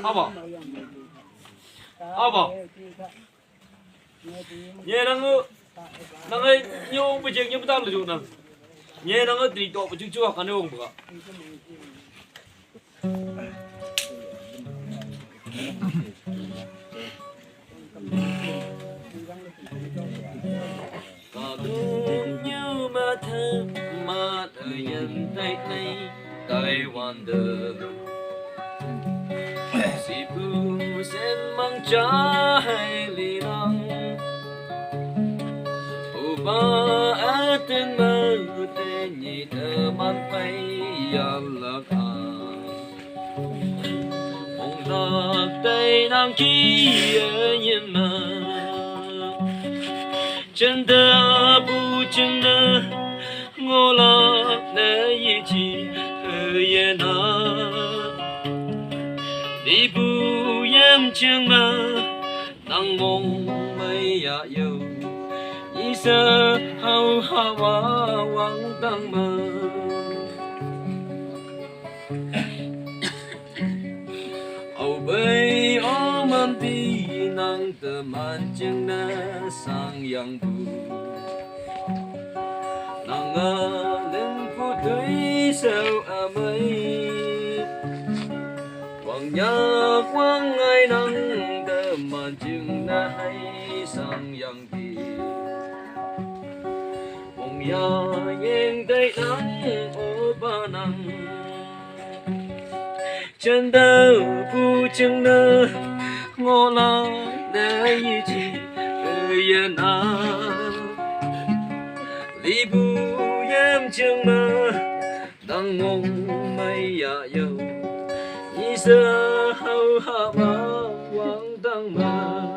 Apa? Apa? Nhé năng ấy nhiều bây giờ nhiều ta là dùng năng nhé năng ấy thì độ bây giờ chưa học cái này không bữa như mà thơ mà đời nhân tay này tay hoàn đời si bu sen mang trái li năng ba atin mơ te nhị thơ man phay ya lạc à mong lạc tay nàng kia nhìn mơ chân ta bu chân nơ ngô lạc nơ yi chi ye na đi bu yam chân mơ nàng mong mây ya yêu sơ hao hawa wang tang mơ âu bay o man pi nang tơ man chừng na sang yang bu nang a lên phu tui sao a mây quang nhạc quang ai nang tơ man chừng na hay sang yang pi ya yên tay nắng ô ba nắng chân đâu bu chân nơ ngô la để chi yên à li bu em chân mơ đang mong mây ya yêu như sơ hao ha ba quang đang mơ